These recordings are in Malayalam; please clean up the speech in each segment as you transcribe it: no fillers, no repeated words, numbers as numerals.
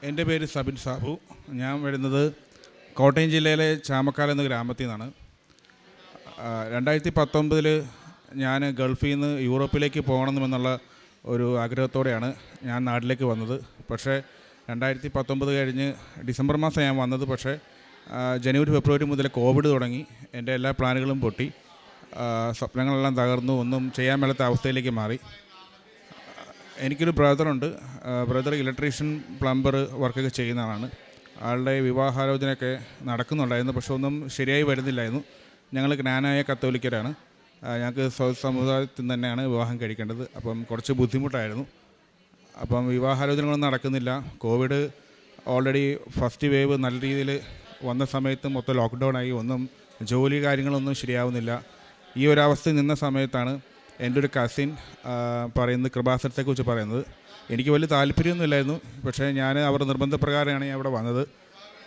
എൻ്റെ പേര് സബിൻ സാബു. ഞാൻ വരുന്നത് കോട്ടയം ജില്ലയിലെ ചാമക്കാല എന്ന ഗ്രാമത്തിൽ നിന്നാണ്. 2019 ഞാൻ ഗൾഫിൽ നിന്ന് യൂറോപ്പിലേക്ക് പോകണമെന്നുള്ള ഒരു ആഗ്രഹത്തോടെയാണ് ഞാൻ നാട്ടിലേക്ക് വന്നത്. പക്ഷേ 2019 കഴിഞ്ഞ് ഡിസംബർ മാസം ഞാൻ വന്നത്. പക്ഷേ ജനുവരി ഫെബ്രുവരി മുതൽ കോവിഡ് തുടങ്ങി. എൻ്റെ എല്ലാ പ്ലാനുകളും പൊട്ടി, സ്വപ്നങ്ങളെല്ലാം തകർന്നു, ഒന്നും ചെയ്യാൻ മേലാത്ത അവസ്ഥയിലേക്ക് മാറി. എനിക്കൊരു ബ്രദറുണ്ട്. ബ്രദർ ഇലക്ട്രീഷ്യൻ, പ്ലംബർ വർക്കൊക്കെ ചെയ്യുന്ന ആളാണ്. ആളുടെ വിവാഹാലോചനയൊക്കെ നടക്കുന്നുണ്ടായിരുന്നു, പക്ഷെ ഒന്നും ശരിയായി വരുന്നില്ലായിരുന്നു. ഞങ്ങൾ ജ്ഞാനായ കത്തോലിക്കരാണ്. ഞങ്ങൾക്ക് സമുദായത്തിൽ തന്നെയാണ് വിവാഹം കഴിക്കേണ്ടത്. അപ്പം കുറച്ച് ബുദ്ധിമുട്ടായിരുന്നു. അപ്പം വിവാഹാലോചനകളൊന്നും നടക്കുന്നില്ല. കോവിഡ് ഓൾറെഡി ഫസ്റ്റ് വേവ് നല്ല രീതിയിൽ വന്ന സമയത്ത് മൊത്തം ലോക്ക്ഡൗൺ ആയി. ഒന്നും ജോലി കാര്യങ്ങളൊന്നും ശരിയാവുന്നില്ല. ഈ ഒരവസ്ഥ നിന്ന സമയത്താണ് എൻ്റെ ഒരു കസിൻ പറയുന്നത്, കൃപാസനത്തെക്കുറിച്ച് പറയുന്നത്. എനിക്ക് വലിയ താല്പര്യമൊന്നുമില്ലായിരുന്നു, പക്ഷേ ഞാൻ അവരുടെ നിർബന്ധപ്രകാരമാണ് ഞാൻ ഇവിടെ വന്നത്.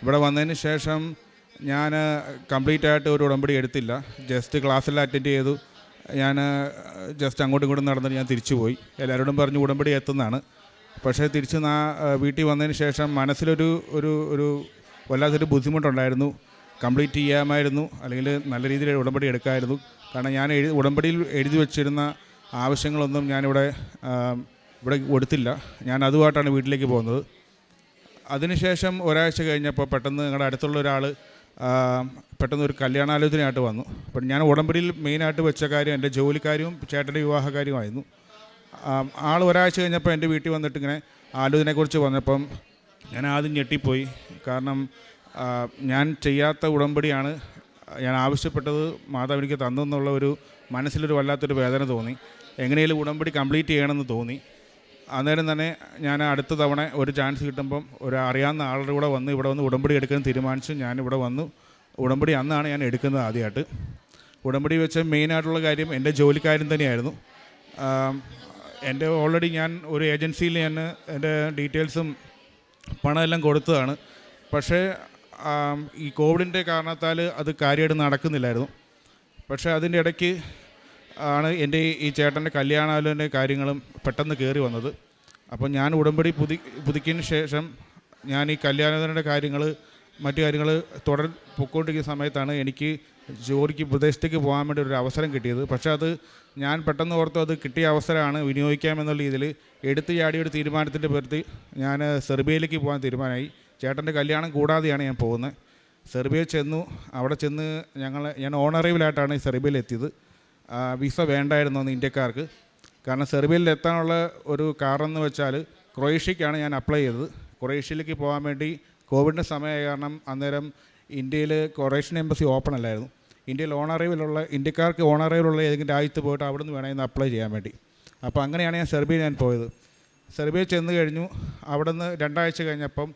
ഇവിടെ വന്നതിന് ശേഷം ഞാൻ കംപ്ലീറ്റ് ആയിട്ട് ഒരു ഉടമ്പടി എടുത്തില്ല. ജസ്റ്റ് ക്ലാസ്സെല്ലാം അറ്റൻഡ് ചെയ്തു. ഞാൻ ജസ്റ്റ് അങ്ങോട്ടും ഇങ്ങോട്ടും നടന്നിട്ട് ഞാൻ തിരിച്ചു പോയി. എല്ലാവരോടും പറഞ്ഞു ഉടമ്പടി എത്തുന്നതാണ്. പക്ഷേ തിരിച്ച് വീട്ടിൽ വന്നതിന് ശേഷം മനസ്സിലൊരു ഒരു ഒരു വല്ലാത്തൊരു ബുദ്ധിമുട്ടുണ്ടായിരുന്നു. കംപ്ലീറ്റ് ചെയ്യാമായിരുന്നു, അല്ലെങ്കിൽ നല്ല രീതിയിൽ ഉടമ്പടി എടുക്കാമായിരുന്നു. കാരണം ഞാൻ ഉടമ്പടിയിൽ എഴുതി വച്ചിരുന്ന ആവശ്യങ്ങളൊന്നും ഞാനിവിടെ എടുത്തില്ല. ഞാൻ അതുമായിട്ടാണ് വീട്ടിലേക്ക് പോകുന്നത്. അതിനുശേഷം ഒരാഴ്ച കഴിഞ്ഞപ്പോൾ പെട്ടെന്ന് ഞങ്ങളുടെ അടുത്തുള്ള ഒരാൾ പെട്ടെന്ന് ഒരു കല്യാണാലോചനയായിട്ട് വന്നു. അപ്പം ഞാൻ ഉടമ്പടിയിൽ മെയിനായിട്ട് വെച്ച കാര്യം എൻ്റെ ജോലിക്കാര്യവും ചേട്ടൻ്റെ വിവാഹകാര്യമായിരുന്നു. ആൾ ഒരാഴ്ച കഴിഞ്ഞപ്പോൾ എൻ്റെ വീട്ടിൽ വന്നിട്ട് ഇങ്ങനെ ആലോചനയെക്കുറിച്ച് വന്നപ്പം ഞാൻ ആദ്യം ഞെട്ടിപ്പോയി. കാരണം ഞാൻ ചെയ്യാത്ത ഉടമ്പടിയാണ് ഞാൻ ആവശ്യപ്പെട്ടത്, മാതാവ് എനിക്ക് തന്നെന്നുള്ള ഒരു മനസ്സിലൊരു വല്ലാത്തൊരു വേദന തോന്നി. എങ്ങനെയും ഉടമ്പടി കംപ്ലീറ്റ് ചെയ്യണമെന്ന് തോന്നി. അന്നേരം തന്നെ ഞാൻ അടുത്ത തവണ ഒരു ചാൻസ് കിട്ടുമ്പം അറിയാവുന്ന ആളുടെ കൂടെ വന്ന് ഇവിടെ വന്ന് ഉടമ്പടി എടുക്കാൻ തീരുമാനിച്ചു. ഞാനിവിടെ വന്നു. ഉടമ്പടി അന്നാണ് ഞാൻ എടുക്കുന്നത് ആദ്യമായിട്ട്. ഉടമ്പടി വെച്ച മെയിനായിട്ടുള്ള കാര്യം എൻ്റെ ജോലിക്കാര്യം തന്നെയായിരുന്നു. എൻ്റെ ഓൾറെഡി ഞാൻ ഒരു ഏജൻസിയിൽ ഞാൻ എൻ്റെ ഡീറ്റെയിൽസും പണമെല്ലാം കൊടുത്തതാണ്. പക്ഷേ ഈ കോവിഡിൻ്റെ കാരണത്താൽ അത് കാര്യമായിട്ട് നടക്കുന്നില്ലായിരുന്നു. പക്ഷേ അതിൻ്റെ ഇടയ്ക്ക് ആണ് എൻ്റെ ഈ ചേട്ടൻ്റെ കല്യാണാലോചന കാര്യങ്ങളും പെട്ടെന്ന് കയറി വന്നത്. അപ്പോൾ ഞാൻ ഉടമ്പടി പുതുക്കിയതിന് ശേഷം ഞാൻ ഈ കല്യാണാലോചനയുടെ കാര്യങ്ങൾ മറ്റു കാര്യങ്ങൾ പൊയ്ക്കൊണ്ടിരിക്കുന്ന സമയത്താണ് എനിക്ക് ജോലിക്ക് വിദേശത്തേക്ക് പോകാൻ വേണ്ടി ഒരു അവസരം കിട്ടിയത്. പക്ഷേ അത് ഞാൻ പെട്ടെന്ന് ഓർത്തു അത് കിട്ടിയ അവസരമാണ് വിനിയോഗിക്കാമെന്നുള്ള രീതിയിൽ എടുത്തു ചാടിയൊരു തീരുമാനത്തിൻ്റെ പേരിൽ ഞാൻ സെർബിയയിലേക്ക് പോകാൻ തീരുമാനമായി. ചേട്ടൻ്റെ കല്യാണം കൂടാതെയാണ് ഞാൻ പോകുന്നത്. സെർബിയയിൽ ചെന്നു. അവിടെ ചെന്ന് ഞാൻ ഓണറൈവിലായിട്ടാണ് ഈ സെർബിയയിൽ എത്തിയത്. വിസ വേണ്ടായിരുന്നു അന്ന് ഇന്ത്യക്കാർക്ക്. കാരണം സെർബിയയിൽ എത്താനുള്ള ഒരു കാരണം എന്ന് വെച്ചാൽ ക്രൊയേഷ്യക്കാണ് ഞാൻ അപ്ലൈ ചെയ്തത്. ക്രൊയേഷ്യയിലേക്ക് പോകാൻ വേണ്ടി കോവിഡിൻ്റെ സമയമായ കാരണം അന്നേരം ഇന്ത്യയിൽ ക്രൊയേഷ്യൻ എംബസി ഓപ്പൺ അല്ലായിരുന്നു. ഇന്ത്യയിൽ ഇന്ത്യക്കാർക്ക് ഓണറൈവിലുള്ള ഏതെങ്കിലും രാജ്യത്ത് പോയിട്ട് അവിടെ നിന്ന് വേണമെങ്കിൽ അപ്ലൈ ചെയ്യാൻ വേണ്ടി. അപ്പോൾ അങ്ങനെയാണ് ഞാൻ സെർബിയയിൽ പോയത്. സെർബിയയിൽ ചെന്ന് കഴിഞ്ഞു. അവിടെ നിന്ന് 2 ആഴ്ച കഴിഞ്ഞപ്പം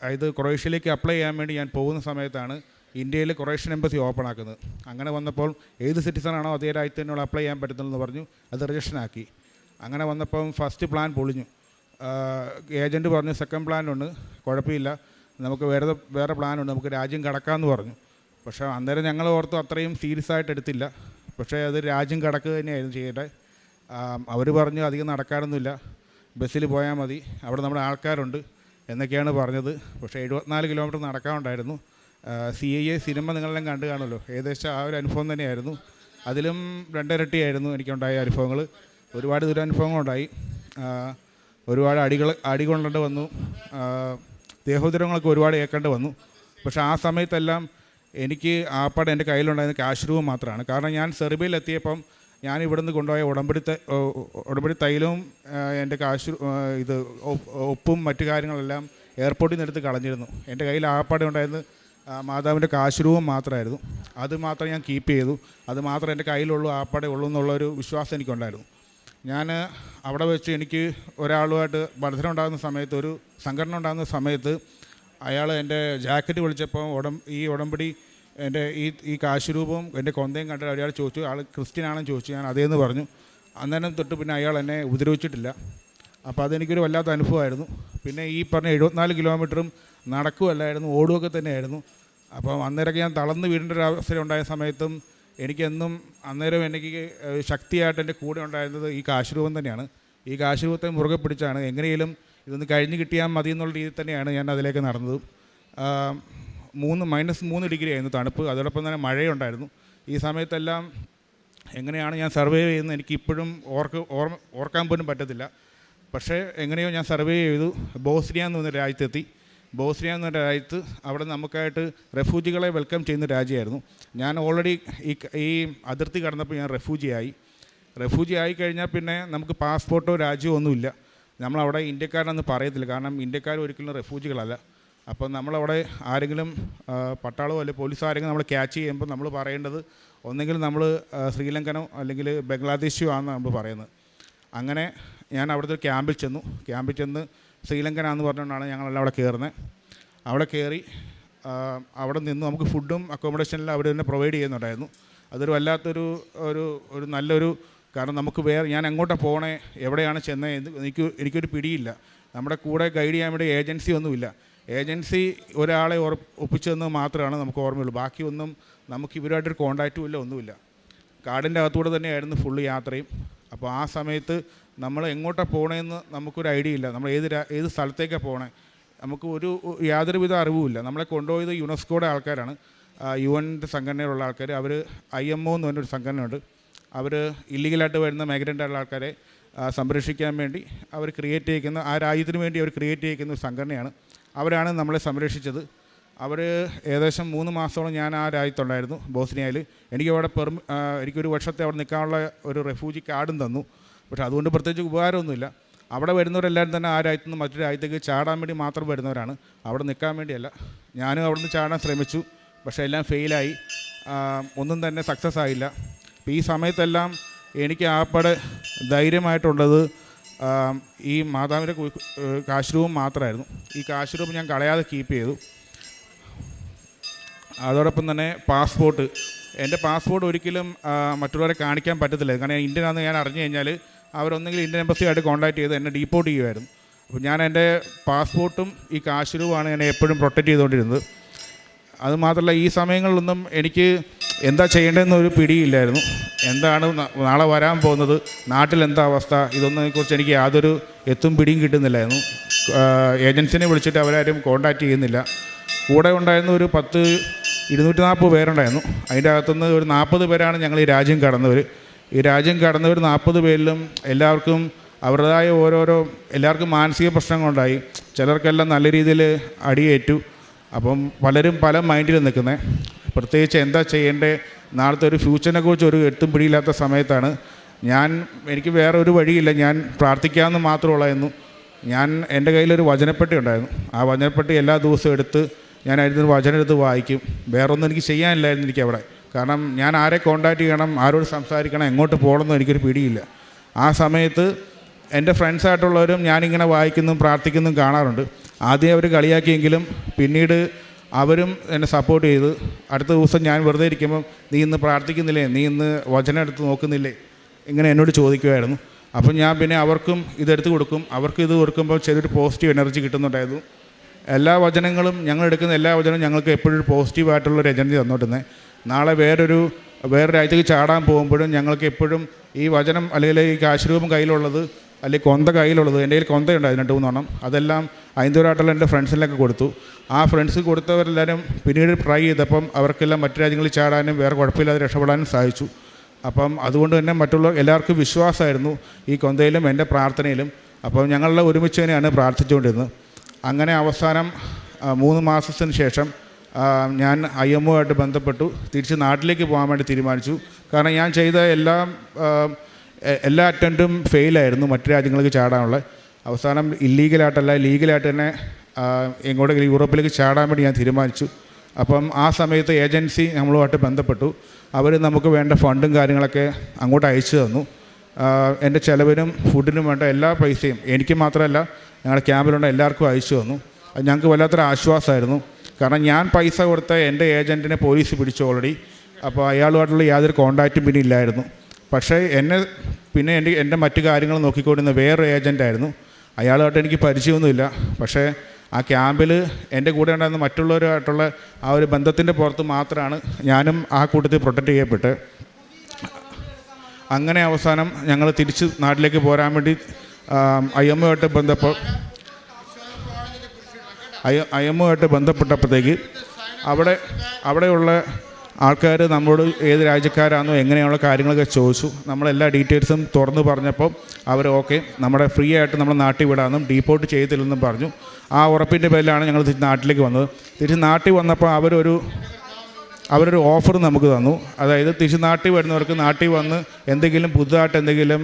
ഇത് ക്രൊയേഷ്യയിലേക്ക് അപ്ലൈ ചെയ്യാൻ വേണ്ടി ഞാൻ പോകുന്ന സമയത്താണ് ഇന്ത്യയിൽ ക്രൊയേഷ്യൻ എംബസി ഓപ്പൺ ആക്കുന്നത്. അങ്ങനെ വന്നപ്പോൾ ഏത് സിറ്റിസണാണോ അതേ രാജ്യത്തിനോട് അപ്ലൈ ചെയ്യാൻ പറ്റുന്നതെന്ന് പറഞ്ഞു. അത് രജിസ്ട്രേഷൻ ആക്കി. അങ്ങനെ വന്നപ്പം ഫസ്റ്റ് പ്ലാൻ പൊളിഞ്ഞു. ഏജൻറ്റ് പറഞ്ഞു സെക്കൻഡ് പ്ലാനുണ്ട്, കുഴപ്പമില്ല, നമുക്ക് വേറെ പ്ലാനുണ്ട്, നമുക്ക് രാജ്യം കടക്കാമെന്ന് പറഞ്ഞു. പക്ഷേ അന്നേരം ഞങ്ങൾ ഓർത്തു അത്രയും സീരിയസ് ആയിട്ട് എടുത്തില്ല. പക്ഷേ അത് രാജ്യം കടക്കുക തന്നെയായിരുന്നു ചെയ്യേണ്ടത്. അവർ പറഞ്ഞു അധികം നടക്കാറൊന്നുമില്ല, ബസ്സിൽ പോയാൽ മതി, അവിടെ നമ്മുടെ ആൾക്കാരുണ്ട് എന്നൊക്കെയാണ് പറഞ്ഞത്. പക്ഷേ 74 കിലോമീറ്റർ നടക്കാനുണ്ടായിരുന്നു. CIA സിനിമ നിങ്ങളെല്ലാം കണ്ടു കാണുമല്ലോ, ഏകദേശം ആ ഒരു അനുഭവം തന്നെയായിരുന്നു. അതിലും 2 ഇരട്ടിയായിരുന്നു എനിക്കുണ്ടായ അനുഭവങ്ങൾ. ഒരുപാട് ദുരനുഭവങ്ങളുണ്ടായി. ഒരുപാട് അടി കൊണ്ടേണ്ടി വന്നു. ദേഹോദരങ്ങളൊക്കെ ഒരുപാട് ഏൽക്കേണ്ടി വന്നു. പക്ഷേ ആ സമയത്തെല്ലാം എനിക്ക് ആപ്പാടെ എൻ്റെ കയ്യിലുണ്ടായിരുന്ന ക്യാഷ് രൂപ മാത്രമാണ്. കാരണം ഞാൻ സെർബിയയിലെത്തിയപ്പം ഞാൻ ഇവിടുന്ന് കൊണ്ടുപോയ ഉടമ്പടി തൈലവും എൻ്റെ ഒപ്പും മറ്റു കാര്യങ്ങളെല്ലാം എയർപോർട്ടിൽ നിന്ന് എടുത്ത് കളഞ്ഞിരുന്നു. എൻ്റെ കയ്യിൽ ആപ്പാടെ ഉണ്ടായിരുന്ന മാതാവിൻ്റെ കാശുരൂപം മാത്രമായിരുന്നു. അത് മാത്രം ഞാൻ കീപ്പ് ചെയ്തു. അത് മാത്രം എൻ്റെ കയ്യിലുള്ളൂ, ആപ്പാടെ ഉള്ളൂ എന്നുള്ളൊരു വിശ്വാസം എനിക്കുണ്ടായിരുന്നു. ഞാൻ അവിടെ വെച്ച് എനിക്ക് ഒരാളുമായിട്ട് മത്സരം ഉണ്ടാകുന്ന സമയത്ത്, ഒരു സംഘടന ഉണ്ടാകുന്ന സമയത്ത് അയാൾ എൻ്റെ ജാക്കറ്റ് വിളിച്ചപ്പോൾ ഈ ഉടമ്പടി എൻ്റെ ഈ കാശുരൂപവും എൻ്റെ കൊന്തയും കണ്ടിട്ട് അയാൾ ചോദിച്ചു, ആൾ ക്രിസ്ത്യനാണെന്ന് ചോദിച്ചു. ഞാൻ അതേന്ന് പറഞ്ഞു. അന്നേരം തൊട്ട് പിന്നെ അയാൾ എന്നെ ഉപദ്രവിച്ചിട്ടില്ല. അപ്പോൾ അതെനിക്കൊരു വല്ലാത്ത അനുഭവമായിരുന്നു. പിന്നെ ഈ പറഞ്ഞ 74 കിലോമീറ്ററും നടക്കുകയല്ലായിരുന്നു, ഓടുകയൊക്കെ തന്നെയായിരുന്നു. അപ്പം അന്നേരമൊക്കെ ഞാൻ തളർന്ന് വീടേണ്ട ഒരു അവസരം ഉണ്ടായ സമയത്തും എനിക്കെന്നും അന്നേരം എനിക്ക് ശക്തിയായിട്ട് എൻ്റെ കൂടെ ഉണ്ടായിരുന്നത് ഈ കാശുരൂപം തന്നെയാണ്. ഈ കാശുരൂപത്തെ മുറുകെ പിടിച്ചാണ് എങ്ങനെയും ഇതൊന്ന് കഴിഞ്ഞ് കിട്ടിയാൽ മതി എന്നുള്ള രീതിയിൽ തന്നെയാണ് ഞാൻ അതിലേക്ക് നടന്നത്. -3 ഡിഗ്രി ആയിരുന്നു തണുപ്പ്, അതോടൊപ്പം തന്നെ മഴയുണ്ടായിരുന്നു. ഈ സമയത്തെല്ലാം എങ്ങനെയാണ് ഞാൻ സർവൈവ് ചെയ്യുന്നത് എനിക്കിപ്പോഴും ഓർക്കാൻ പോലും പറ്റത്തില്ല. പക്ഷേ എങ്ങനെയോ ഞാൻ സർവൈവ് ചെയ്തു. ബോസ്നിയ എന്ന് പറഞ്ഞ രാജ്യത്തെത്തി. ബോസ്നിയ എന്ന് പറഞ്ഞ രാജ്യത്ത് അവിടെ നമുക്കായിട്ട് റെഫ്യൂജികളെ വെൽക്കം ചെയ്യുന്ന രാജ്യമായിരുന്നു. ഞാൻ ഓൾറെഡി ഈ അതിർത്തി കടന്നപ്പോൾ ഞാൻ റെഫ്യൂജി ആയി കഴിഞ്ഞാൽ പിന്നെ നമുക്ക് പാസ്പോർട്ടോ രാജ്യമോ ഒന്നുമില്ല. നമ്മളവിടെ ഇന്ത്യക്കാരനെന്ന് പറയത്തില്ല, കാരണം ഇന്ത്യക്കാർ ഒരിക്കലും റെഫ്യൂജികളല്ല. അപ്പോൾ നമ്മളവിടെ ആരെങ്കിലും പട്ടാളമോ അല്ലെങ്കിൽ പോലീസ് ആരെങ്കിലും നമ്മൾ ക്യാച്ച് ചെയ്യുമ്പോൾ നമ്മൾ പറയേണ്ടത് ഒന്നെങ്കിൽ നമ്മൾ ശ്രീലങ്കനോ അല്ലെങ്കിൽ ബംഗ്ലാദേശോ ആണെന്ന് നമ്മൾ പറയുന്നത്. അങ്ങനെ ഞാൻ അവിടുത്തെ ക്യാമ്പിൽ ചെന്ന് ശ്രീലങ്കനാന്ന് പറഞ്ഞുകൊണ്ടാണ് ഞങ്ങളെല്ലാം അവിടെ കയറുന്നത്. അവിടെ കയറി അവിടെ നിന്ന് നമുക്ക് ഫുഡും അക്കോമഡേഷനെല്ലാം അവർ തന്നെ പ്രൊവൈഡ് ചെയ്യുന്നുണ്ടായിരുന്നു. അതൊരു വല്ലാത്തൊരു ഒരു നല്ലൊരു, കാരണം നമുക്ക് ഞാൻ എങ്ങോട്ടാണ് പോകണേ, എവിടെയാണ് ചെന്നത് എനിക്കൊരു പിടിയില്ല. നമ്മുടെ കൂടെ ഗൈഡ് ചെയ്യാൻ വേണ്ടി ഏജൻസി ഒന്നുമില്ല. ഏജൻസി ഒരാളെ ഒപ്പിച്ചതെന്ന് മാത്രമാണ് നമുക്ക് ഓർമ്മയുള്ളൂ. ബാക്കിയൊന്നും നമുക്ക് ഇവരുമായിട്ടൊരു കോണ്ടാക്റ്റും ഇല്ല, ഒന്നുമില്ല. കാടിൻ്റെ അകത്തൂടെ തന്നെയായിരുന്നു ഫുള്ള് യാത്രയും. അപ്പോൾ ആ സമയത്ത് നമ്മൾ എങ്ങോട്ടാണ് പോകണമെന്ന് നമുക്കൊരു ഐഡിയ ഇല്ല. നമ്മൾ ഏത് സ്ഥലത്തേക്കാണ് പോകണേ നമുക്ക് യാതൊരുവിധ അറിവുമില്ല. നമ്മളെ കൊണ്ടുപോയത് യുനെസ്കോയുടെ ആൾക്കാരാണ്, UN സംഘടനയിലുള്ള ആൾക്കാർ. അവർ IMO എന്ന് പറഞ്ഞൊരു സംഘടനയുണ്ട്. അവർ ഇല്ലീഗലായിട്ട് വരുന്ന മൈഗ്രൻ്റ് ആയിട്ടുള്ള ആൾക്കാരെ സംരക്ഷിക്കാൻ വേണ്ടി അവർ ക്രിയേറ്റ് ചെയ്യിക്കുന്ന, ആ രാജ്യത്തിന് വേണ്ടി അവർ ക്രിയേറ്റ് ചെയ്യിക്കുന്ന ഒരു സംഘടനയാണ്. അവരാണ് നമ്മളെ സംരക്ഷിച്ചത്. അവർ ഏകദേശം 3 മാസത്തോളം ഞാൻ ആ രാജ്യത്തുണ്ടായിരുന്നു, ബോസ്നിയയിൽ. എനിക്കൊരു വർഷത്തെ അവിടെ നിൽക്കാനുള്ള ഒരു റെഫ്യൂജി കാർഡും തന്നു. പക്ഷേ അതുകൊണ്ട് പ്രത്യേകിച്ച് ഉപകാരമൊന്നുമില്ല. അവിടെ വരുന്നവരെല്ലാവരും തന്നെ ആ രാജ്യത്തു നിന്ന് മറ്റൊരു രാജ്യത്തേക്ക് ചാടാൻ വേണ്ടി മാത്രം വരുന്നവരാണ്, അവിടെ നിൽക്കാൻ വേണ്ടിയല്ല. ഞാനും അവിടെ നിന്ന് ചാടാൻ ശ്രമിച്ചു, പക്ഷേ എല്ലാം ഫെയിലായി, ഒന്നും തന്നെ സക്സസ് ആയില്ല. അപ്പോൾ ഈ സമയത്തെല്ലാം എനിക്ക് ആപ്പടെ ധൈര്യമായിട്ടുള്ളത് ഈ മാതാവിൻ്റെ കാശ് രൂപം മാത്രമായിരുന്നു. ഈ കാശ് രൂപം ഞാൻ കളയാതെ കീപ്പ് ചെയ്തു. അതോടൊപ്പം തന്നെ എൻ്റെ പാസ്പോർട്ട് ഒരിക്കലും മറ്റുള്ളവരെ കാണിക്കാൻ പറ്റത്തില്ല. കാരണം ഇന്ത്യനാണെന്ന് ഞാൻ അറിഞ്ഞു കഴിഞ്ഞാൽ അവരൊന്നെങ്കിൽ ഇന്ത്യൻ എംബസിയായിട്ട് കോൺടാക്ട് ചെയ്ത് എന്നെ ഡീപ്പോർട്ട് ചെയ്യുമായിരുന്നു. അപ്പോൾ ഞാൻ എൻ്റെ പാസ്പോർട്ടും ഈ കാശ് രൂപമാണ് എന്നെ എപ്പോഴും പ്രൊട്ടക്റ്റ് ചെയ്തുകൊണ്ടിരുന്നത്. അതുമാത്രമല്ല ഈ സമയങ്ങളിലൊന്നും എനിക്ക് എന്താ ചെയ്യേണ്ടതെന്നൊരു പിടിയില്ലായിരുന്നു. എന്താണ് നാളെ വരാൻ പോകുന്നത്, നാട്ടിലെന്താ അവസ്ഥ, ഇതൊന്നിനെക്കുറിച്ച് എനിക്ക് യാതൊരു പിടിയും കിട്ടുന്നില്ലായിരുന്നു. ഏജൻസിനെ വിളിച്ചിട്ട് അവരാരും കോൺടാക്റ്റ് ചെയ്യുന്നില്ല. കൂടെ ഉണ്ടായിരുന്ന ഒരു 240 പേരുണ്ടായിരുന്നു. അതിൻ്റെ അകത്തുനിന്ന് ഒരു 40 പേരാണ് ഞങ്ങൾ ഈ രാജ്യം കടന്നവർ. ഈ രാജ്യം കടന്നവർ 40 പേരിലും എല്ലാവർക്കും അവരുടേതായ എല്ലാവർക്കും മാനസിക പ്രശ്നങ്ങളുണ്ടായി. ചിലർക്കെല്ലാം നല്ല രീതിയിൽ അടിയേറ്റു. അപ്പം പല മൈൻഡിൽ നിൽക്കുന്നത്, പ്രത്യേകിച്ച് എന്താ ചെയ്യേണ്ടത്, നാളത്തെ ഒരു ഫ്യൂച്ചറിനെ കുറിച്ച് ഒരു പിടിയില്ലാത്ത സമയത്താണ് എനിക്ക് വേറെ ഒരു വഴിയില്ല, ഞാൻ പ്രാർത്ഥിക്കാമെന്ന് മാത്രമുള്ളായിരുന്നു. എൻ്റെ കയ്യിലൊരു വചനപ്പെട്ടി ഉണ്ടായിരുന്നു. ആ വചനപ്പെട്ടി എല്ലാ ദിവസവും എടുത്ത് ഞാൻ അതിൽ നിന്ന് വചനം എടുത്ത് വായിക്കും. വേറൊന്നും എനിക്ക് ചെയ്യാനില്ലായിരുന്നു എനിക്കവിടെ. കാരണം ഞാൻ ആരെ കോൺടാക്റ്റ് ചെയ്യണം, ആരോട് സംസാരിക്കണം, എങ്ങോട്ട് പോകണമെന്നും എനിക്കൊരു പിടിയില്ല. ആ സമയത്ത് എൻ്റെ ഫ്രണ്ട്സായിട്ടുള്ളവരും ഞാനിങ്ങനെ വായിക്കുന്നതും പ്രാർത്ഥിക്കുന്നതും കാണാറുണ്ട്. ആദ്യം അവർ കളിയാക്കിയെങ്കിലും പിന്നീട് അവരും എന്നെ സപ്പോർട്ട് ചെയ്ത് അടുത്ത ദിവസം ഞാൻ വെറുതെ ഇരിക്കുമ്പം നീ ഇന്ന് പ്രാർത്ഥിക്കുന്നില്ലേ, നീ ഇന്ന് വചനം എടുത്ത് നോക്കുന്നില്ലേ, ഇങ്ങനെ എന്നോട് ചോദിക്കുമായിരുന്നു. അപ്പം ഞാൻ പിന്നെ അവർക്കും ഇതെടുത്ത് കൊടുക്കും. അവർക്ക് ഇത് കൊടുക്കുമ്പോൾ ചെറിയൊരു പോസിറ്റീവ് എനർജി കിട്ടുന്നുണ്ടായിരുന്നു. ഞങ്ങളെടുക്കുന്ന എല്ലാ വചനവും ഞങ്ങൾക്ക് എപ്പോഴും ഒരു പോസിറ്റീവായിട്ടുള്ളൊരു എനർജി തന്നോട്ടുന്നത്. നാളെ വേറെ രാജ്യത്തേക്ക് ചാടാൻ പോകുമ്പോഴും ഞങ്ങൾക്ക് എപ്പോഴും ഈ വചനം അല്ലെങ്കിൽ ഈ കാശുരൂപം കയ്യിലുള്ളത് അല്ലെങ്കിൽ കൊന്ത കയ്യിലുള്ളത്, എൻ്റെ കയ്യിൽ കൊന്തയുണ്ടായിരുന്നു 2-3 എണ്ണം. അതെല്ലാം ഹൈന്ദവരായിട്ടുള്ള എൻ്റെ ഫ്രണ്ട്സിനൊക്കെ കൊടുത്തു. ആ ഫ്രണ്ട്സ് കൊടുത്തവരെല്ലാവരും പിന്നീട് ട്രൈ ചെയ്തപ്പം അവർക്കെല്ലാം മറ്റു രാജ്യങ്ങളിൽ ചാടാനും വേറെ കുഴപ്പമില്ലാതെ രക്ഷപ്പെടാനും സാധിച്ചു. അപ്പം അതുകൊണ്ട് തന്നെ മറ്റുള്ള എല്ലാവർക്കും വിശ്വാസമായിരുന്നു ഈ കൊന്തയിലും എൻ്റെ പ്രാർത്ഥനയിലും. അപ്പം ഞങ്ങളെല്ലാം ഒരുമിച്ച് തന്നെയാണ് പ്രാർത്ഥിച്ചുകൊണ്ടിരുന്നത്. അങ്ങനെ അവസാനം 3 മാസത്തിന് ശേഷം ഞാൻ IMO ആയിട്ട് ബന്ധപ്പെട്ടു. തിരിച്ച് നാട്ടിലേക്ക് പോകാൻ വേണ്ടി തീരുമാനിച്ചു. കാരണം ഞാൻ ചെയ്ത എല്ലാ അറ്റംപ്റ്റും ഫെയിലായിരുന്നു മറ്റു രാജ്യങ്ങൾക്ക് ചാടാനുള്ള. അവസാനം ഇല്ലീഗലായിട്ടല്ല ലീഗലായിട്ട് തന്നെ എങ്ങോട്ടെങ്കിലും യൂറോപ്പിലേക്ക് ചാടാൻ വേണ്ടി ഞാൻ തീരുമാനിച്ചു. അപ്പം ആ സമയത്ത് ഏജൻസി നമ്മളുമായിട്ട് ബന്ധപ്പെട്ടു. അവർ നമുക്ക് വേണ്ട ഫണ്ടും കാര്യങ്ങളൊക്കെ അങ്ങോട്ട് അയച്ചു തന്നു. എൻ്റെ ചിലവിനും ഫുഡിനും വേണ്ട എല്ലാ പൈസയും എനിക്ക് മാത്രമല്ല ഞങ്ങളുടെ ക്യാമ്പിലുള്ള എല്ലാവർക്കും അയച്ചു തന്നു. അത് ഞങ്ങൾക്ക് വല്ലാത്തൊരു ആശ്വാസമായിരുന്നു. കാരണം ഞാൻ പൈസ കൊടുത്ത എൻ്റെ ഏജൻറ്റിനെ പോലീസ് പിടിച്ചു ഓൾറെഡി. അപ്പോൾ അയാളുമായിട്ടുള്ള യാതൊരു കോണ്ടാക്റ്റും പിന്നെ ഇല്ലായിരുന്നു. പക്ഷേ എൻ്റെ മറ്റു കാര്യങ്ങൾ നോക്കിക്കൊണ്ടിരുന്ന വേറൊരു ഏജൻറ്റായിരുന്നു. അയാളുമായിട്ട് എനിക്ക് പരിചയമൊന്നുമില്ല. പക്ഷേ ആ ക്യാമ്പിൽ എൻ്റെ കൂടെ ഉണ്ടായിരുന്ന മറ്റുള്ളവരുമായിട്ടുള്ള ആ ഒരു ബന്ധത്തിൻ്റെ പുറത്ത് മാത്രമാണ് ഞാനും ആ കൂട്ടത്തിൽ പ്രൊട്ടക്റ്റ് ചെയ്യപ്പെട്ട്. അങ്ങനെ അവസാനം ഞങ്ങൾ തിരിച്ച് നാട്ടിലേക്ക് പോരാൻ വേണ്ടി IMO ആയിട്ട് IMO-ആയിട്ട് ബന്ധപ്പെട്ടപ്പോഴത്തേക്ക് അവിടെയുള്ള ആൾക്കാർ നമ്മളോട് ഏത് രാജ്യക്കാരാണെന്നോ എങ്ങനെയുള്ള കാര്യങ്ങളൊക്കെ ചോദിച്ചു. നമ്മളെല്ലാ ഡീറ്റെയിൽസും തുറന്ന് പറഞ്ഞപ്പോൾ അവർ ഓക്കെ, നമ്മുടെ ഫ്രീ ആയിട്ട് നമ്മൾ നാട്ടിൽ വിടാമെന്നും ഡീപ്പോർട്ട് ചെയ്തില്ലെന്നും പറഞ്ഞു. ആ ഉറപ്പിൻ്റെ പേരിലാണ് ഞങ്ങൾ തിരിച്ച് നാട്ടിലേക്ക് വന്നത്. തിരിച്ച് നാട്ടിൽ വന്നപ്പോൾ അവരൊരു ഓഫർ നമുക്ക് തന്നു. അതായത് തിരിച്ച് നാട്ടിൽ വരുന്നവർക്ക് നാട്ടിൽ വന്ന് എന്തെങ്കിലും പുതുതായിട്ട് എന്തെങ്കിലും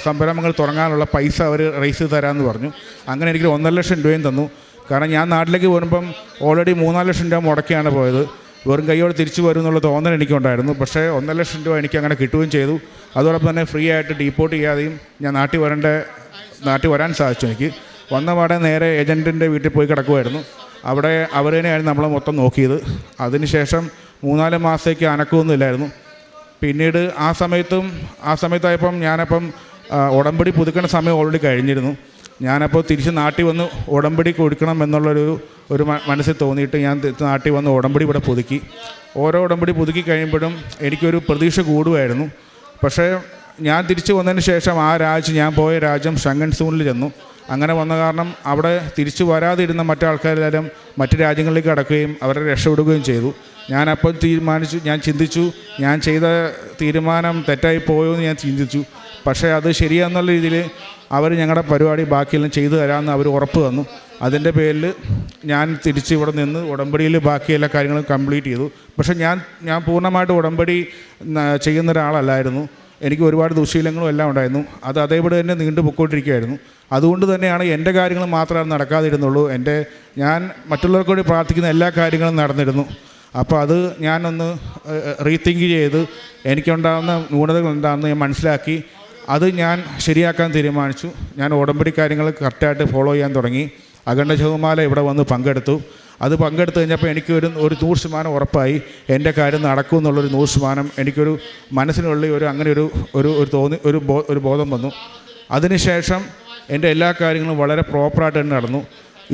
സംരംഭങ്ങൾ തുടങ്ങാനുള്ള പൈസ അവർ റേസ് തരാമെന്ന് പറഞ്ഞു. അങ്ങനെ എനിക്ക് 1.5 ലക്ഷം രൂപയും തന്നു. കാരണം ഞാൻ നാട്ടിലേക്ക് വരുമ്പം ഓൾറെഡി 3-4 ലക്ഷം രൂപ മുടക്കിയാണ് പോയത്. വെറും കൈയോടെ തിരിച്ചു വരും എന്നുള്ള തോന്നൽ എനിക്കുണ്ടായിരുന്നു. പക്ഷേ 1.5 ലക്ഷം രൂപ എനിക്ക് അങ്ങനെ കിട്ടുകയും ചെയ്തു. അതോടൊപ്പം തന്നെ ഫ്രീ ആയിട്ട് ഡീപ്പോർട്ട് ചെയ്യാതെയും ഞാൻ നാട്ടിൽ വരാൻ സാധിച്ചു. എനിക്ക് വന്ന പാടെ നേരെ ഏജൻറ്റിൻ്റെ വീട്ടിൽ പോയി കിടക്കുമായിരുന്നു. അവിടെ അവർ തന്നെയായിരുന്നു നമ്മളെ മൊത്തം നോക്കിയത്. അതിനുശേഷം 3-4 മാസത്തേക്ക് അനക്കമൊന്നുമില്ലായിരുന്നു. പിന്നീട് ആ സമയത്തായപ്പം ഞാനപ്പം ഉടമ്പടി പുതുക്കുന്ന സമയം ഓൾറെഡി കഴിഞ്ഞിരുന്നു. ഞാനപ്പോൾ തിരിച്ച് നാട്ടിൽ വന്ന് ഉടമ്പടി കൊടുക്കണം എന്നുള്ളൊരു മനസ്സിൽ തോന്നിയിട്ട് ഞാൻ നാട്ടിൽ വന്ന് ഉടമ്പടി ഇവിടെ പുതുക്കി. ഓരോ ഉടമ്പടി പുതുക്കി കഴിയുമ്പോഴും എനിക്കൊരു പ്രതീക്ഷ കൂടുമായിരുന്നു. പക്ഷേ ഞാൻ തിരിച്ചു വന്നതിന് ശേഷം ഞാൻ പോയ രാജ്യം ഷെങ്കൻ സോണിൽ ചെന്നു. അങ്ങനെ വന്ന കാരണം അവിടെ തിരിച്ചു വരാതിരുന്ന മറ്റാൾക്കാരെല്ലാം മറ്റ് രാജ്യങ്ങളിലേക്ക് കടക്കുകയും അവരെ രക്ഷപ്പെടുകയും ചെയ്തു. ഞാനപ്പോൾ ഞാൻ ചിന്തിച്ചു, ഞാൻ ചെയ്ത തീരുമാനം തെറ്റായി പോയോ എന്ന് ഞാൻ ചിന്തിച്ചു. പക്ഷേ അത് ശരിയാന്നുള്ള രീതിയിൽ അവർ ഞങ്ങളുടെ പരിപാടി ബാക്കിയെല്ലാം ചെയ്തു തരാമെന്ന് അവർ ഉറപ്പ് തന്നു. അതിൻ്റെ പേരിൽ ഞാൻ തിരിച്ച് ഇവിടെ നിന്ന് ഉടമ്പടിയിൽ ബാക്കി എല്ലാ കാര്യങ്ങളും കംപ്ലീറ്റ് ചെയ്തു. പക്ഷേ ഞാൻ പൂർണ്ണമായിട്ട് ഉടമ്പടി ചെയ്യുന്ന ഒരാളല്ലായിരുന്നു. എനിക്ക് ഒരുപാട് ദുശീലങ്ങളും എല്ലാം ഉണ്ടായിരുന്നു. അത് അതേപോലെ തന്നെ നീണ്ടു പൊയ്ക്കൊണ്ടിരിക്കുകയായിരുന്നു. അതുകൊണ്ട് തന്നെയാണ് എൻ്റെ കാര്യങ്ങൾ മാത്രമേ നടക്കാതിരുന്നുള്ളൂ. ഞാൻ മറ്റുള്ളവർക്ക് വേണ്ടി പ്രാർത്ഥിക്കുന്ന എല്ലാ കാര്യങ്ങളും നടന്നിരുന്നു. അപ്പോൾ അത് ഞാനൊന്ന് റീതിങ്ക് ചെയ്ത് എനിക്കുണ്ടാകുന്ന ന്യൂനതകൾ എന്താണെന്ന് ഞാൻ മനസ്സിലാക്കി അത് ഞാൻ ശരിയാക്കാൻ തീരുമാനിച്ചു. ഞാൻ ഉടമ്പടി കാര്യങ്ങൾ കറക്റ്റായിട്ട് ഫോളോ ചെയ്യാൻ തുടങ്ങി. അഖണ്ഡ ജപമാല ഇവിടെ വന്ന് പങ്കെടുത്തു. അത് പങ്കെടുത്തു കഴിഞ്ഞപ്പോൾ എനിക്കൊരു 100% ഉറപ്പായി എൻ്റെ കാര്യം നടക്കും എന്നുള്ളൊരു 100% എനിക്കൊരു മനസ്സിനുള്ളിൽ അങ്ങനെ ഒരു ബോധം വന്നു. അതിനുശേഷം എൻ്റെ എല്ലാ കാര്യങ്ങളും വളരെ പ്രോപ്പറായിട്ട് തന്നെ നടന്നു.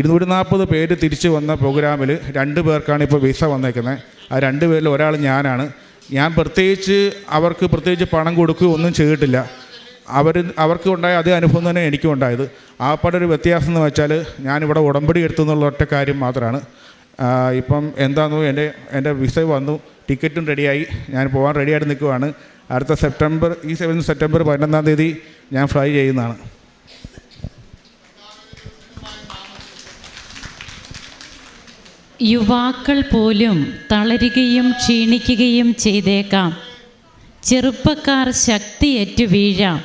240 പേര് തിരിച്ചു വന്ന പ്രോഗ്രാമിൽ 2 പേർക്കാണ് ഇപ്പോൾ വിസ വന്നേക്കുന്നത്. ആ 2 പേരിൽ ഒരാൾ ഞാനാണ്. ഞാൻ അവർക്ക് പ്രത്യേകിച്ച് പണം കൊടുക്കുകയോ ഒന്നും ചെയ്തിട്ടില്ല. അവർക്ക് ഉണ്ടായ അതേ അനുഭവം തന്നെ എനിക്കും ഉണ്ടായത്. ആപ്പാടൊരു വ്യത്യാസം എന്ന് വെച്ചാൽ ഞാനിവിടെ ഉടമ്പടി എടുത്തു എന്നുള്ള ഒറ്റ കാര്യം മാത്രമാണ്. ഇപ്പം എന്താണെന്നോ എൻ്റെ വിസ വന്നു, ടിക്കറ്റും റെഡിയായി, ഞാൻ പോകാൻ റെഡിയായിട്ട് നിൽക്കുവാണ്. അടുത്ത സെപ്റ്റംബർ 11 തീയതി ഞാൻ ഫ്ലൈ ചെയ്യുന്നതാണ്. യുവാക്കൾ പോലും തളരുകയും ക്ഷീണിക്കുകയും ചെയ്തേക്കാം. ചെറുപ്പക്കാർ ശക്തിയേറ്റു വീഴാം.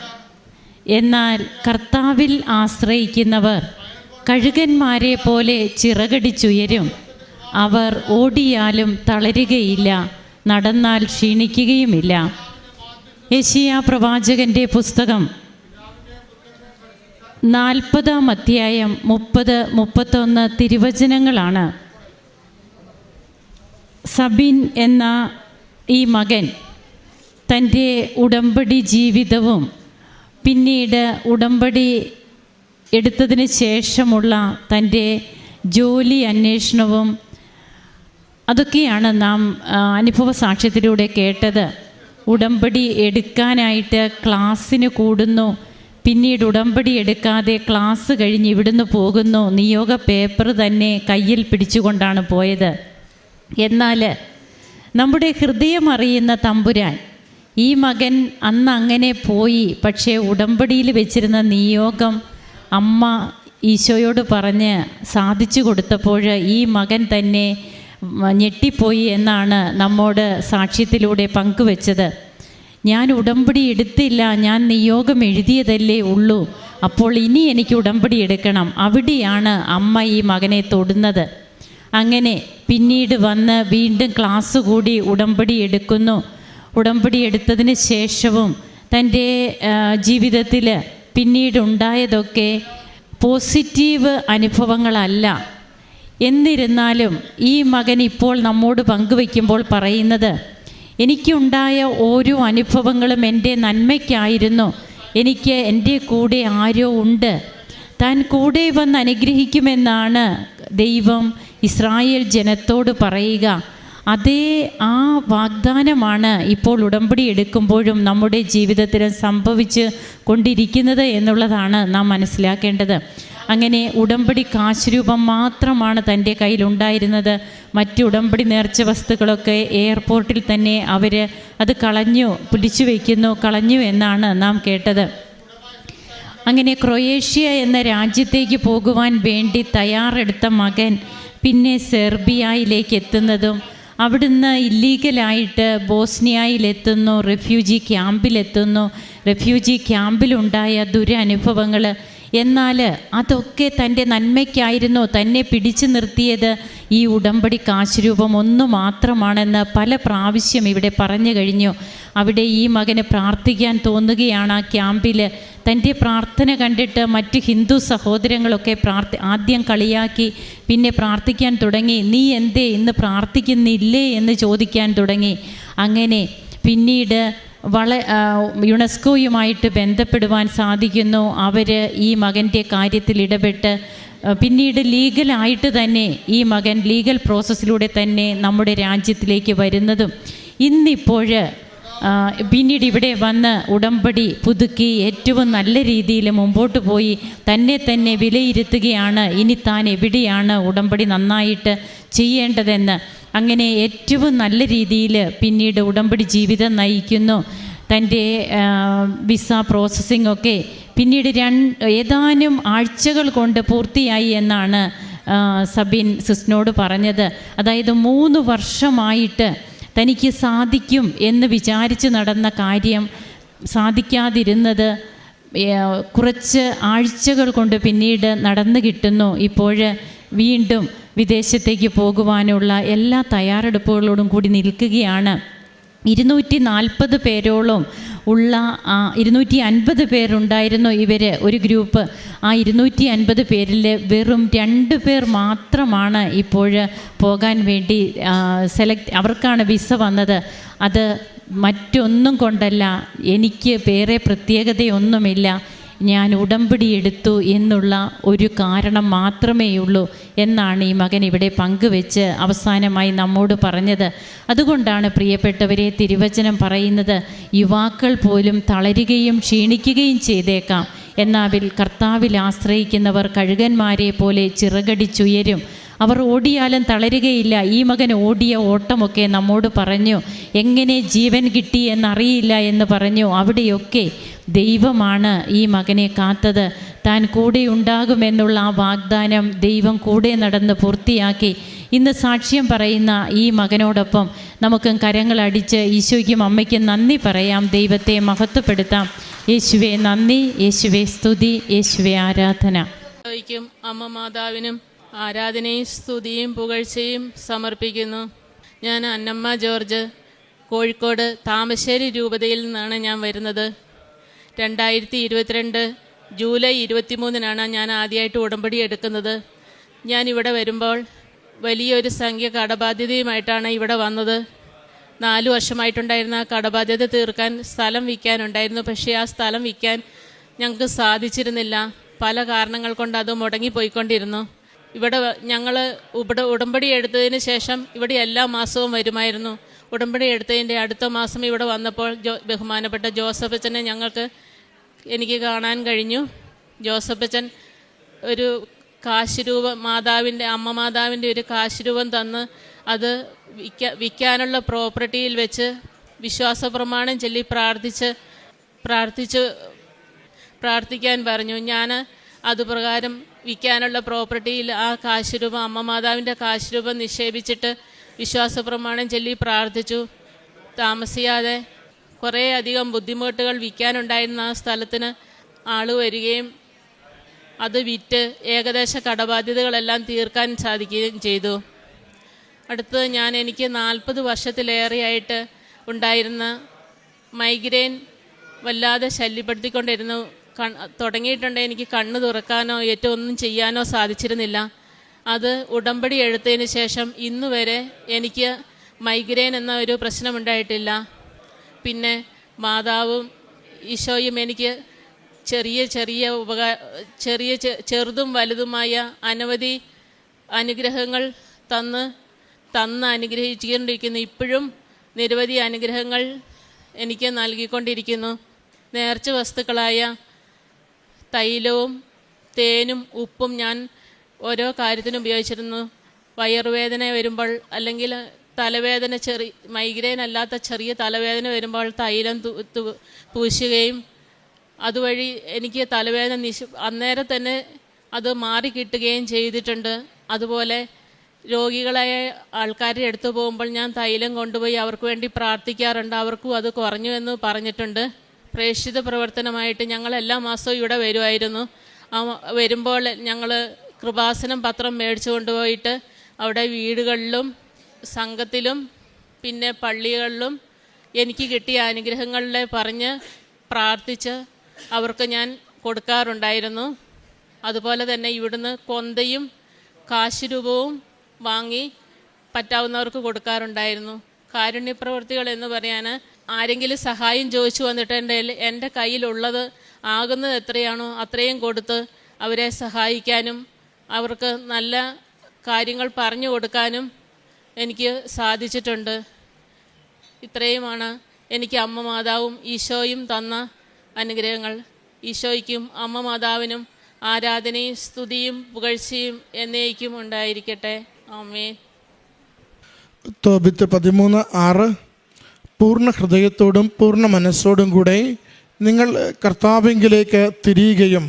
എന്നാൽ കർത്താവിൽ ആശ്രയിക്കുന്നവർ കഴുകന്മാരെ പോലെ ചിറകടിച്ചുയരും. അവർ ഓടിയാലും തളരുകയില്ല, നടന്നാൽ ക്ഷീണിക്കുകയുമില്ല. യെശയ്യാ പ്രവാചകൻ്റെ പുസ്തകം 40-ാം അധ്യായം 30-31 തിരുവചനങ്ങളാണ്. സബിൻ എന്ന ഈ മകൻ തൻ്റെ ഉടമ്പടി ജീവിതവും പിന്നീട് ഉടമ്പടി എടുത്തതിന് ശേഷമുള്ള തൻ്റെ ജോലി അന്വേഷണവും അതൊക്കെയാണ് നാം അനുഭവ സാക്ഷ്യത്തിലൂടെ കേട്ടത്. ഉടമ്പടി എടുക്കാനായിട്ട് ക്ലാസ്സിന് കൂടുന്നു, പിന്നീട് ഉടമ്പടി എടുക്കാതെ ക്ലാസ് കഴിഞ്ഞ് ഇവിടുന്ന് പോകുന്നു. നിയോഗ പേപ്പർ തന്നെ കയ്യിൽ പിടിച്ചുകൊണ്ടാണ് പോയത്. എന്നാൽ നമ്മുടെ ഹൃദയം അറിയുന്ന തമ്പുരാൻ ഈ മകൻ അന്ന് അങ്ങനെ പോയി. പക്ഷേ ഉടമ്പടിയിൽ വെച്ചിരുന്ന നിയോഗം അമ്മ ഈശോയോട് പറഞ്ഞ് സാധിച്ചു കൊടുത്തപ്പോൾ ഈ മകൻ തന്നെ ഞെട്ടിപ്പോയി എന്നാണ് നമ്മോട് സാക്ഷ്യത്തിലൂടെ പങ്കുവെച്ചത്. ഞാൻ ഉടമ്പടി എടുത്തില്ല, ഞാൻ നിയോഗം എഴുതിയതല്ലേ ഉള്ളൂ, അപ്പോൾ ഇനി എനിക്ക് ഉടമ്പടി എടുക്കണം. അവിടെയാണ് അമ്മ ഈ മകനെ തൊടുന്നത്. അങ്ങനെ പിന്നീട് വന്ന് വീണ്ടും ക്ലാസ് കൂടി ഉടമ്പടി എടുക്കുന്നു. ഉടമ്പടി എടുത്തതിന് ശേഷവും തൻ്റെ ജീവിതത്തിൽ പിന്നീടുണ്ടായതൊക്കെ പോസിറ്റീവ് അനുഭവങ്ങളല്ല. എന്നിരുന്നാലും ഈ മകൻ ഇപ്പോൾ നമ്മോട് പങ്കുവയ്ക്കുമ്പോൾ പറയുന്നത്, എനിക്കുണ്ടായ ഓരോ അനുഭവങ്ങളും എൻ്റെ നന്മയ്ക്കായിരുന്നു. എനിക്ക് എൻ്റെ കൂടെ ആരോ ഉണ്ട്, താൻ കൂടെ വന്ന് അനുഗ്രഹിക്കുമെന്നാണ് ദൈവം ഇസ്രായേൽ ജനത്തോട് പറയുക. ആ വാഗ്ദാനമാണ് ഇപ്പോൾ ഉടമ്പടി എടുക്കുമ്പോഴും നമ്മുടെ ജീവിതത്തിൽ സംഭവിച്ച് കൊണ്ടിരിക്കുന്നത് എന്നുള്ളതാണ് നാം മനസ്സിലാക്കേണ്ടത്. അങ്ങനെ ഉടമ്പടി കാശ് രൂപം മാത്രമാണ് തൻ്റെ കയ്യിലുണ്ടായിരുന്നത്. മറ്റ് ഉടമ്പടി നേർച്ച വസ്തുക്കളൊക്കെ എയർപോർട്ടിൽ തന്നെ അവർ അത് കളഞ്ഞു എന്നാണ് നാം കേട്ടത്. അങ്ങനെ ക്രൊയേഷ്യ എന്ന രാജ്യത്തേക്ക് പോകുവാൻ വേണ്ടി തയ്യാറെടുത്ത മകൻ പിന്നെ സെർബിയയിലേക്ക് എത്തുന്നതും അവിടുന്ന് ഇല്ലീഗലായിട്ട് ബോസ്നിയയിലെത്തുന്നു, റെഫ്യൂജി ക്യാമ്പിലുണ്ടായ ദുരനുഭവങ്ങൾ. എന്നാൽ അതൊക്കെ തൻ്റെ നന്മയ്ക്കായിരുന്നു. തന്നെ പിടിച്ചു നിർത്തിയത് ഈ ഉടമ്പടി കാശ് രൂപം ഒന്ന് മാത്രമാണെന്ന് പല പ്രാവശ്യം ഇവിടെ പറഞ്ഞു കഴിഞ്ഞു. അവിടെ ഈ മകന് പ്രാർത്ഥിക്കാൻ തോന്നുകയാണ് ആ ക്യാമ്പിൽ. തൻ്റെ പ്രാർത്ഥന കണ്ടിട്ട് മറ്റ് ഹിന്ദു സഹോദരങ്ങളൊക്കെ ആദ്യം കളിയാക്കി, പിന്നെ പ്രാർത്ഥിക്കാൻ തുടങ്ങി. നീ എന്തേ ഇന്ന് പ്രാർത്ഥിക്കുന്നില്ലേ എന്ന് ചോദിക്കാൻ തുടങ്ങി. അങ്ങനെ പിന്നീട് യുനെസ്കോയുമായിട്ട് ബന്ധപ്പെടുവാൻ സാധിക്കുന്നു. അവർ ഈ മകൻ്റെ കാര്യത്തിൽ ഇടപെട്ട് പിന്നീട് ലീഗലായിട്ട് തന്നെ ഈ മകൻ ലീഗൽ പ്രോസസ്സിലൂടെ തന്നെ നമ്മുടെ രാജ്യത്തിലേക്ക് വരുന്നതും ഇന്നിപ്പോൾ പിന്നീട് ഇവിടെ വന്ന് ഉടമ്പടി പുതുക്കി ഏറ്റവും നല്ല രീതിയിൽ മുമ്പോട്ട് പോയി തന്നെ വിലയിരുത്തുകയാണ്. ഇനി താൻ എവിടെയാണ് ഉടമ്പടി നന്നായിട്ട് ചെയ്യേണ്ടതെന്ന്. അങ്ങനെ ഏറ്റവും നല്ല രീതിയിൽ പിന്നീട് ഉടമ്പടി ജീവിതം നയിക്കുന്നു. തൻ്റെ വിസ പ്രോസസ്സിംഗ് ഒക്കെ പിന്നീട് ഏതാനും ആഴ്ചകൾ കൊണ്ട് പൂർത്തിയായി എന്നാണ് സബിൻ സിസ്റ്റിനോട് പറഞ്ഞത്. അതായത് 3 വർഷമായിട്ട് തനിക്ക് സാധിക്കും എന്ന് വിചാരിച്ച് നടന്ന കാര്യം സാധിക്കാതിരുന്നത് കുറച്ച് ആഴ്ചകൾ കൊണ്ട് പിന്നീട് നടന്നു കിട്ടുന്നു. ഇപ്പോൾ വീണ്ടും വിദേശത്തേക്ക് പോകുവാനുള്ള എല്ലാ തയ്യാറെടുപ്പുകളോടും കൂടി നിൽക്കുകയാണ്. 240 പേരോളം ഉള്ള 250 പേരുണ്ടായിരുന്നു ഒരു ഗ്രൂപ്പ്. ആ 250 പേരിൽ വെറും 2 പേർ മാത്രമാണ് ഇപ്പോൾ പോകാൻ വേണ്ടി അവർക്കാണ് വിസ വന്നത്. അത് മറ്റൊന്നും കൊണ്ടല്ല, എനിക്ക് വേറെ പ്രത്യേകതയൊന്നുമില്ല, ഞാൻ ഉടമ്പടി എടുത്തു എന്നുള്ള ഒരു കാരണം മാത്രമേയുള്ളൂ എന്നാണ് ഈ മകൻ ഇവിടെ പങ്കുവെച്ച് അവസാനമായി നമ്മോട് പറഞ്ഞത്. അതുകൊണ്ടാണ് പ്രിയപ്പെട്ടവരെ തിരുവചനം പറയുന്നത്, യുവാക്കൾ പോലും തളരുകയും ക്ഷീണിക്കുകയും ചെയ്തേക്കാം, എന്നാൽ കർത്താവിൽ ആശ്രയിക്കുന്നവർ കഴുകന്മാരെ പോലെ ചിറകടിച്ചുയരും. അവർ ഓടിയാലും തളരുകയില്ല. ഈ മകൻ ഓടിയ ഓട്ടമൊക്കെ നമ്മോട് പറഞ്ഞു. എങ്ങനെ ജീവൻ കിട്ടി എന്നറിയില്ല എന്ന് പറഞ്ഞു. അവിടെയൊക്കെ ദൈവമാണ് ഈ മകനെ കാത്തത്. താൻ കൂടെ ഉണ്ടാകുമെന്നുള്ള ആ വാഗ്ദാനം ദൈവം കൂടെ നടന്ന് പൂർത്തിയാക്കി. ഇന്ന് സാക്ഷ്യം പറയുന്ന ഈ മകനോടൊപ്പം നമുക്കും കരങ്ങളടിച്ച് ഈശോയ്ക്കും അമ്മയ്ക്കും നന്ദി പറയാം, ദൈവത്തെ മഹത്വപ്പെടുത്താം. യേശുവേ നന്ദി, യേശുവേ സ്തുതി, യേശുവേ ആരാധന. ഈശോയ്ക്കും അമ്മ മാതാവിനും ആരാധനയും സ്തുതിയും പുകഴ്ചയും സമർപ്പിക്കുന്നു. ഞാൻ അന്നമ്മ ജോർജ്, കോഴിക്കോട് താമശ്ശേരി രൂപതയിൽ നിന്നാണ് ഞാൻ വരുന്നത്. 2022 ജൂലൈ 23 ഞാൻ ആദ്യമായിട്ട് ഉടമ്പടി എടുക്കുന്നത്. ഞാൻ ഇവിടെ വരുമ്പോൾ വലിയൊരു സംഖ്യ കടബാധ്യതയുമായിട്ടാണ് ഇവിടെ വന്നത്. 4 വർഷമായിട്ടുണ്ടായിരുന്ന ആ കടബാധ്യത തീർക്കാൻ സ്ഥലം വിൽക്കാനുണ്ടായിരുന്നു. പക്ഷേ ആ സ്ഥലം വിൽക്കാൻ ഞങ്ങൾക്ക് സാധിച്ചിരുന്നില്ല. പല കാരണങ്ങൾ കൊണ്ട് അത് മുടങ്ങിപ്പോയിക്കൊണ്ടിരുന്നു. ഞങ്ങൾ ഉടമ്പടി എടുത്തതിന് ശേഷം ഇവിടെ എല്ലാ മാസവും വരുമായിരുന്നു. ഉടമ്പടി എടുത്തതിൻ്റെ അടുത്ത മാസം ഇവിടെ വന്നപ്പോൾ ബഹുമാനപ്പെട്ട ജോസഫ് അച്ഛനെ എനിക്ക് കാണാൻ കഴിഞ്ഞു. ജോസഫ് അച്ഛൻ ഒരു കാശുരൂപം അമ്മ മാതാവിൻ്റെ ഒരു കാശുരൂപം തന്ന് അത് വിൽക്കാനുള്ള പ്രോപ്പർട്ടിയിൽ വെച്ച് വിശ്വാസപ്രമാണം ചൊല്ലി പ്രാർത്ഥിക്കാൻ പറഞ്ഞു. ഞാൻ അതുപ്രകാരം വിൽക്കാനുള്ള പ്രോപ്പർട്ടിയിൽ ആ കാശുരൂപം അമ്മ മാതാവിൻ്റെ കാശുരൂപം നിക്ഷേപിച്ചിട്ട് വിശ്വാസപ്രമാണം ചൊല്ലി പ്രാർത്ഥിച്ചു. താമസിയാതെ കുറേ അധികം ബുദ്ധിമുട്ടുകൾ വിൽക്കാനുണ്ടായിരുന്ന ആ സ്ഥലത്തിന് ആൾ വരികയും അത് വിറ്റ് ഏകദേശ കടബാധ്യതകളെല്ലാം തീർക്കാൻ സാധിക്കുകയും ചെയ്തു. അടുത്ത് എനിക്ക് 40 വർഷത്തിലേറെയായിട്ട് ഉണ്ടായിരുന്ന മൈഗ്രെയിൻ വല്ലാതെ ശല്യപ്പെടുത്തിക്കൊണ്ടിരുന്നു. തുടങ്ങിയിട്ടുണ്ട്. എനിക്ക് കണ്ണ് തുറക്കാനോ ഏറ്റവും ഒന്നും ചെയ്യാനോ സാധിച്ചിരുന്നില്ല. അത് ഉടമ്പടി എടുത്തതിന് ശേഷം ഇന്നുവരെ എനിക്ക് മൈഗ്രെയിൻ എന്ന ഒരു പ്രശ്നമുണ്ടായിട്ടില്ല. പിന്നെ മാതാവും ഈശോയും എനിക്ക് ചെറുതും വലുതുമായ അനവധി അനുഗ്രഹങ്ങൾ തന്ന് അനുഗ്രഹിച്ചുകൊണ്ടിരിക്കുന്നു. ഇപ്പോഴും നിരവധി അനുഗ്രഹങ്ങൾ എനിക്ക് നൽകിക്കൊണ്ടിരിക്കുന്നു. നേർച്ച വസ്തുക്കളായ തൈലവും തേനും ഉപ്പും ഞാൻ ഓരോ കാര്യത്തിനും ഉപയോഗിച്ചിരുന്നു. വയറുവേദന വരുമ്പോൾ അല്ലെങ്കിൽ തലവേദന മൈഗ്രെയിൻ അല്ലാത്ത ചെറിയ തലവേദന വരുമ്പോൾ തൈലം പൂശുകയും അതുവഴി എനിക്ക് തലവേദന അന്നേരം തന്നെ അത് മാറിക്കിട്ടുകയും ചെയ്തിട്ടുണ്ട്. അതുപോലെ രോഗികളായ ആൾക്കാരുടെ അടുത്ത് പോകുമ്പോൾ ഞാൻ തൈലം കൊണ്ടുപോയി അവർക്ക് വേണ്ടി പ്രാർത്ഥിക്കാറുണ്ട്. അവർക്കും അത് കുറഞ്ഞു എന്ന് പറഞ്ഞിട്ടുണ്ട്. പ്രേക്ഷിത പ്രവർത്തനമായിട്ട് ഞങ്ങൾ എല്ലാ മാസവും ഇവിടെ വരുമായിരുന്നു. വരുമ്പോൾ ഞങ്ങൾ കൃപാസനം പത്രം മേടിച്ചു കൊണ്ടുപോയിട്ട് അവിടെ വീടുകളിലും സംഘത്തിലും പിന്നെ പള്ളികളിലും എനിക്ക് കിട്ടിയ അനുഗ്രഹങ്ങളെ പറഞ്ഞ് പ്രാർത്ഥിച്ച് അവർക്ക് ഞാൻ കൊടുക്കാറുണ്ടായിരുന്നു. അതുപോലെ തന്നെ ഇവിടുന്ന് കൊന്തയും കാശുരൂപവും വാങ്ങി പറ്റാവുന്നവർക്ക് കൊടുക്കാറുണ്ടായിരുന്നു. കാരുണ്യപ്രവൃത്തികൾ എന്ന് പറയാൻ ആരെങ്കിലും സഹായം ചോദിച്ചു വന്നിട്ട് എൻ്റെ കയ്യിലുള്ളത് ആകുന്നത് എത്രയാണോ അത്രയും കൊടുത്ത് അവരെ സഹായിക്കാനും അവർക്ക് നല്ല കാര്യങ്ങൾ പറഞ്ഞു കൊടുക്കാനും എനിക്ക് സാധിച്ചിട്ടുണ്ട്. ഇത്രയുമാണ് എനിക്ക് അമ്മ മാതാവും ഈശോയും തന്ന അനുഗ്രഹങ്ങൾ. ഈശോയ്ക്കും അമ്മ മാതാവിനും ആരാധനയും സ്തുതിയും പുകഴ്ചയും എന്നേക്കും ഉണ്ടായിരിക്കട്ടെ. ആമേൻ. തോബിത്ത് 13:6 പൂർണ്ണ ഹൃദയത്തോടും പൂർണ്ണ മനസ്സോടും കൂടെ നിങ്ങൾ കർത്താവിങ്കിലേക്ക് തിരിയുകയും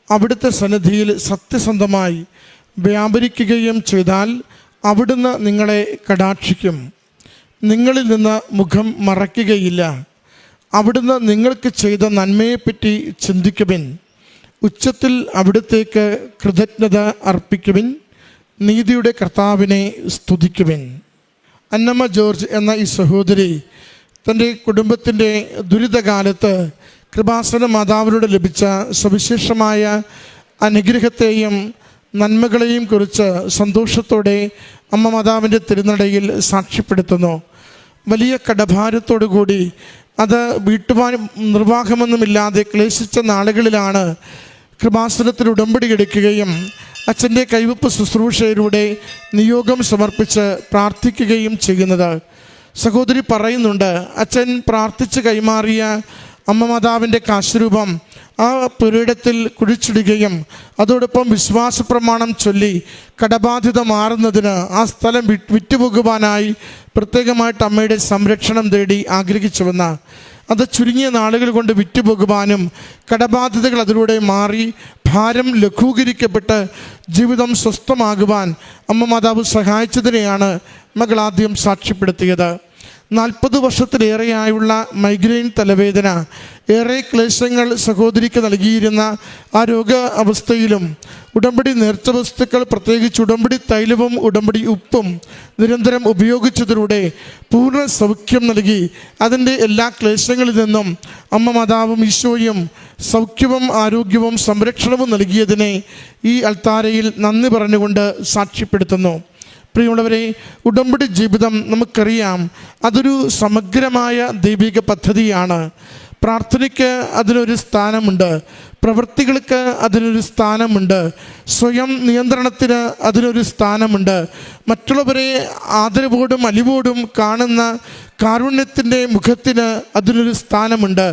അവിടുത്തെ സന്നിധിയിൽ സത്യസന്ധമായി വ്യാപരിക്കുകയും ചെയ്താൽ അവിടുന്ന് നിങ്ങളെ കടാക്ഷിക്കും. നിങ്ങളിൽ നിന്ന് മുഖം മറയ്ക്കുകയില്ല. അവിടുന്ന് നിങ്ങൾക്ക് ചെയ്ത നന്മയെപ്പറ്റി ചിന്തിക്കുവിൻ. ഉച്ചത്തിൽ അവിടുത്തേക്ക് കൃതജ്ഞത അർപ്പിക്കുവിൻ. നീതിയുടെ കർത്താവിനെ സ്തുതിക്കുവിൻ. അന്നമ്മ ജോർജ് എന്ന ഈ സഹോദരി തൻ്റെ കുടുംബത്തിൻ്റെ ദുരിതകാലത്ത് കൃപാസന മാതാവിനോട് ലഭിച്ച സവിശേഷമായ അനുഗ്രഹത്തെയും നന്മകളെയും കുറിച്ച് സന്തോഷത്തോടെ അമ്മ മാതാവിൻ്റെ തിരുനടയിൽ സാക്ഷ്യപ്പെടുത്തുന്നു. വലിയ കടഭാരത്തോടു കൂടി അത് വീട്ടുവാൻ നിർവാഹമൊന്നുമില്ലാതെ ക്ലേശിച്ച നാളുകളിലാണ് കൃപാസനത്തിൽ ഉടമ്പടി എടുക്കുകയും അച്ഛൻ്റെ കൈവപ്പ് ശുശ്രൂഷയിലൂടെ നിയോഗം സമർപ്പിച്ച് പ്രാർത്ഥിക്കുകയും ചെയ്യുന്നത്. സഹോദരി പറയുന്നുണ്ട്, അച്ഛൻ പ്രാർത്ഥിച്ച് കൈമാറിയ അമ്മ മാതാവിൻ്റെ കാശുരൂപം ആ പുരയിടത്തിൽ കുഴിച്ചിടുകയും അതോടൊപ്പം വിശ്വാസ പ്രമാണം ചൊല്ലി കടബാധ്യത മാറുന്നതിന് ആ സ്ഥലം വിറ്റുപോകുവാനായി പ്രത്യേകമായിട്ട് അമ്മയുടെ സംരക്ഷണം തേടി ആഗ്രഹിച്ചുവെന്ന അത് ചുരുങ്ങിയ നാളുകൾ കൊണ്ട് വിറ്റുപോകുവാനും കടബാധ്യതകൾ അതിലൂടെ മാറി ഭാരം ലഘൂകരിക്കപ്പെട്ട് ജീവിതം സ്വസ്ഥമാകുവാൻ അമ്മ മാതാവ് സഹായിച്ചതിനെയാണ് മകൾ ആദ്യം സാക്ഷ്യപ്പെടുത്തിയത്. 40 വർഷത്തിലേറെയായുള്ള മൈഗ്രെയിൻ തലവേദന ഏറെ ക്ലേശങ്ങൾ സഹോദരിക്ക് നൽകിയിരുന്ന ആ രോഗ അവസ്ഥയിലും ഉടമ്പടി നേർച്ച വസ്തുക്കൾ പ്രത്യേകിച്ച് ഉടമ്പടി തൈലവും ഉടമ്പടി ഉപ്പും നിരന്തരം ഉപയോഗിച്ചതിലൂടെ പൂർണ്ണ സൗഖ്യം നൽകി അതിൻ്റെ എല്ലാ ക്ലേശങ്ങളിൽ നിന്നും അമ്മ മാതാവും ഈശോയും സൗഖ്യവും ആരോഗ്യവും സംരക്ഷണവും നൽകിയതിനെ ഈ അൾത്താരയിൽ നന്ദി പറഞ്ഞുകൊണ്ട് സാക്ഷ്യപ്പെടുത്തുന്നു. പ്രിയമുള്ളവരെ, ഉടമ്പടി ജീവിതം നമുക്കറിയാം, അതൊരു സമഗ്രമായ ദൈവിക പദ്ധതിയാണ്. പ്രാർത്ഥനയ്ക്ക് അതിനൊരു സ്ഥാനമുണ്ട്, പ്രവൃത്തികൾക്ക് അതിനൊരു സ്ഥാനമുണ്ട്, സ്വയം നിയന്ത്രണത്തിന് അതിനൊരു സ്ഥാനമുണ്ട്, മറ്റുള്ളവരെ ആദരവോടും അലിവോടും കാണുന്ന കാരുണ്യത്തിൻ്റെ മുഖത്തിന് അതിനൊരു സ്ഥാനമുണ്ട്.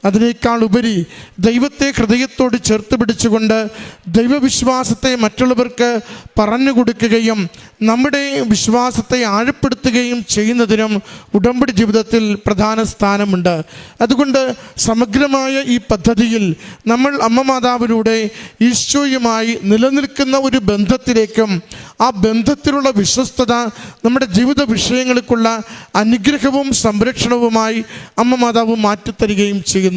അതിനേക്കാൾ ഉപരി ദൈവത്തെ ഹൃദയത്തോട് ചേർത്ത് പിടിച്ചുകൊണ്ട് ദൈവവിശ്വാസത്തെ മറ്റുള്ളവർക്ക് പറഞ്ഞു കൊടുക്കുകയും നമ്മുടെ വിശ്വാസത്തെ ആഴപ്പെടുത്തുകയും ചെയ്യുന്നതിനും ഉടമ്പടി ജീവിതത്തിൽ പ്രധാന സ്ഥാനമുണ്ട്. അതുകൊണ്ട് സമഗ്രമായ ഈ പദ്ധതിയിൽ നമ്മൾ അമ്മ മാതാവിലൂടെ ഈശോയുമായി നിലനിൽക്കുന്ന ഒരു ബന്ധത്തിലേക്കും ആ ബന്ധത്തിലുള്ള വിശ്വസ്തത നമ്മുടെ ജീവിത വിഷയങ്ങൾക്കുള്ള അനുഗ്രഹവും സംരക്ഷണവുമായി അമ്മ മാതാവ് മാറ്റിത്തരികയും ചെയ്യുന്നു.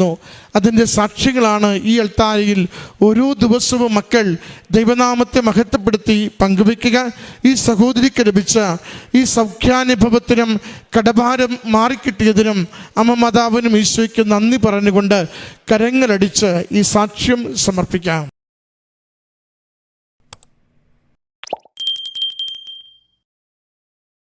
അതിൻ്റെ സാക്ഷികളാണ് ഈ അൾത്താരയിൽ ഓരോ ദിവസവും മക്കൾ ദൈവനാമത്തെ മഹത്വപ്പെടുത്തി പങ്കുവയ്ക്കുക. ഈ സഹോദരിക്ക് ലഭിച്ച ഈ സൗഖ്യാനുഭവത്തിനും കടഭാരം മാറിക്കിട്ടിയതിനും അമ്മ മാതാവിനും ഈശോയ്ക്ക് നന്ദി പറഞ്ഞുകൊണ്ട് കരങ്ങളടിച്ച് ഈ സാക്ഷ്യം സമർപ്പിക്കാം.